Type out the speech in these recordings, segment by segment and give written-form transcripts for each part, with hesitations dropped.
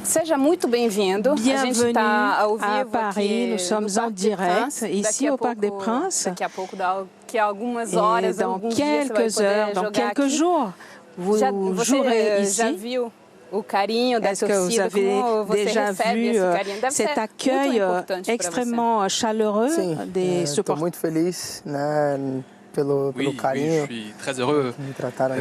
Seja muito bem-vindo. A gente Bienvenue está ao à vivo Paris. aqui Nous sommes no en Parc des direct Princes. ici au Parc des Princes. Daqui a pouco, daqui a algumas Et horas, dans alguns dias, você vai quelques heures, poder dans jogar quelques aqui. jours, vous jouerez Já ici. viu o carinho da Est-ce que vous torcida? avez Como você déjà recebe vu esse carinho? Deve cet ser accueil muito importante para você. extrêmement chaleureux des Estou supporters? muito feliz, né, pelo carinho. Oui, je suis très heureux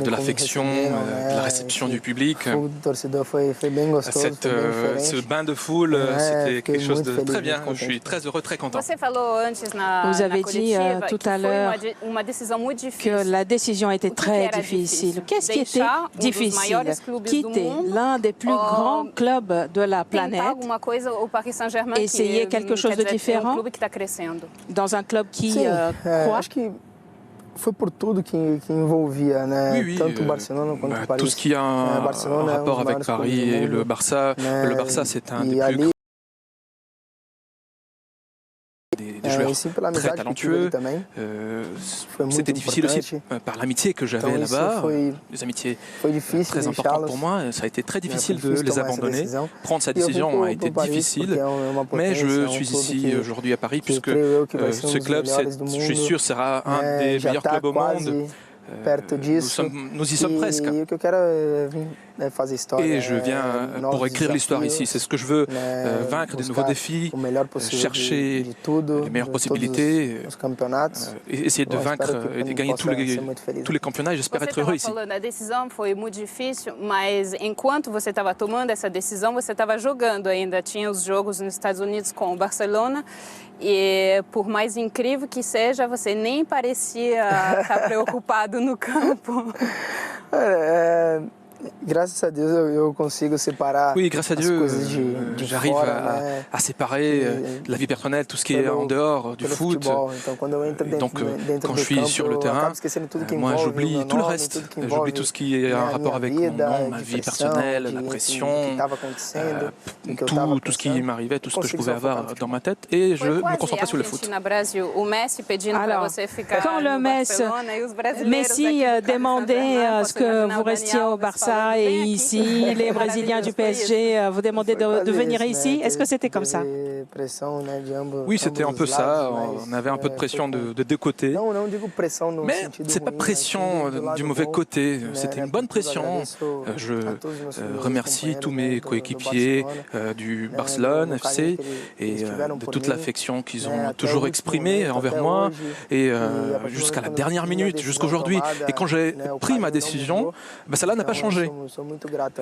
de l'affection, de la réception du public. O torcedor foi bem gostoso, foi bem diferente. Ce bain de foule, c'était quelque chose de très bien. Je suis très heureux, très content. Você falou antes na Vous avez dit coletiva tout que à foi l'heure uma decisão muito que difícil. la décision était très era difficile. difícil? Qu'est-ce qui était Deixar dos difficile? maiores clubes do Quitter mundo, l'un des plus grands clubs de la Tentar planète alguma coisa, o Paris Saint-Germain, Essayer quelque chose de é um différent? clube que está crescendo. dans un club qui Sim, croît. acho que foi por tudo que envolvia, né? Oui, Tanto o Barcelona quanto o Paris. Tout ce qui a un Barcelone é rapport dos avec maiores clubes Paris do et mundo, le Barça. né? Le Barça, c'est un des E plus ali, des joueurs e sim pela très amizade que tive ali talentueux. também. C'était muito difficile aussi importante. par l'amitié que j'avais Então isso là-bas, foi des amitiés difícil très importantes deixá-los. pour moi. Ça a été très difficile de difícil les tomar essa abandonner. decisão. Prendre cette E eu vim décision a pro été Paris difficile, porque é uma mais potência, je é um suis clube ici que aujourd'hui à Paris puisque creio eu que vai ser ce dos club, melhores do je suis mundo, sûr, sera un né? des Já meilleurs tá clubs au quase monde. perto disso. Nous y sommes presque. E o que eu quero é vir fazer história. Et je viens pour écrire l'histoire ici. C'est ce que je veux, né? vaincre des nouveaux Buscar défis, o melhor possível chercher de tudo, les meilleures de possibilités, todos os campeonatos. et essayer de Eu vaincre espero que et de eu gagner possa ser muito tous feliz. les championnats et j'espère Você être heureux estava ici. falando, a decisão foi muito difícil, mas enquanto você estava tomando essa decisão, você estava jogando ainda. Tinha os jogos nos Estados Unidos com o Barcelona e, por mais incrível que seja, você nem parecia estar preocupado no campo. Graças a Deus eu consigo separar Oui, grâce à as Dieu, coisas de j'arrive fora, né? à séparer la vie personnelle, tout ce qui est en dehors du pelo foot. futebol. Então, quando eu entro Et donc, dentro quand do je suis campo, sur le eu terrain, acabo esquecendo tudo que moi envolve o j'oublie meu tout le nome, reste. tudo que J'oublie envolve tout ce qui est en minha rapport avec mon vida, nom, ma de vie pressão, personnelle, la de pression, o que estava acontecendo, do que eu estava tout ce qui pensando. m'arrivait, tout ce que je Consigo pouvais só focar avoir no dans ma tête, et je Foi me quase concentrais sur le foot. Argentina-Brasil, o Messi pedindo para Alors, você ficar quand no le Barcelona e os brasileiros Messi aqui do Paris demandait Saint-Germain, à ce que vous restiez au Barça et ici, les Brésiliens du PSG vous demandaient de venir ici. Est-ce que c'était comme ça? Oui, c'était un peu ça. On avait un peu de pression de deux côtés. Não digo pressão no Mais sentido c'est pas ruim, pression mas do lado du mauvais bom, côté, né? c'était une bonne pression. Je remercie tous mes coéquipiers du Barcelone FC et de toute l'affection qu'ils ont toujours exprimée envers moi et jusqu'à la dernière minute, jusqu'à aujourd'hui. Et quand j'ai pris ma décision, cela n'a pas changé.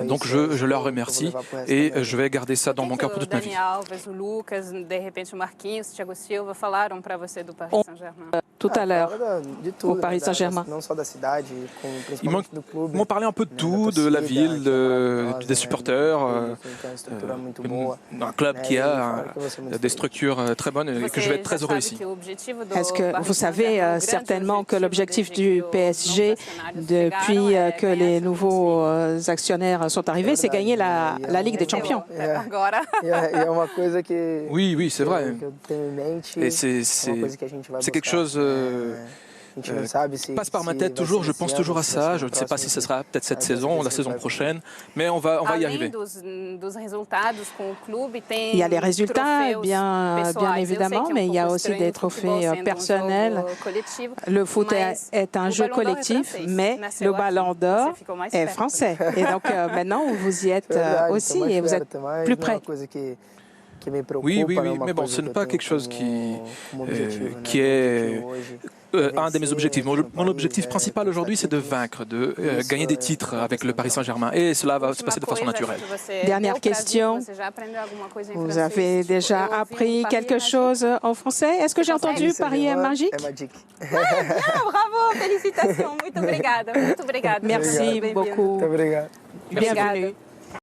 Donc je leur remercie et je vais garder ça dans mon cœur pour toute ma vie. Dani Alves, o Lucas, de repente o Marquinhos, o Thiago Silva falaram para você do Paris Saint-Germain? Tout à l'heure, au Paris Saint-Germain. Ils m'ont parlé un peu de tout, de la ville, des supporters, d'un club qui a des structures très bonnes et que je vais être très heureux ici. Est-ce que vous savez certainement que l'objectif du PSG, depuis que les nouveaux actionnaires sont arrivés, c'est gagner la Ligue des Champions? Oui, c'est vrai. Et c'est quelque chose qui passe par ma tête toujours, je pense toujours à ça. Je ne sais pas si ce sera peut-être cette saison ou la saison prochaine, mais on va y arriver. Il y a les résultats, bien évidemment, mais il y a aussi des trophées personnels. Le foot est un jeu collectif, mais le Ballon d'Or est français. Et donc maintenant, vous y êtes aussi et vous êtes plus près. Oui, mais bon, ce n'est pas quelque chose qui est un de mes objectifs. Mon objectif principal aujourd'hui, c'est de vaincre, de gagner des titres avec le Paris Saint-Germain. Et cela va se passer de façon naturelle. Dernière question. Vous avez déjà appris quelque chose en français? Est-ce que j'ai entendu Paris est magique? Bravo, félicitations. Muito obrigada. Merci beaucoup. Bienvenue.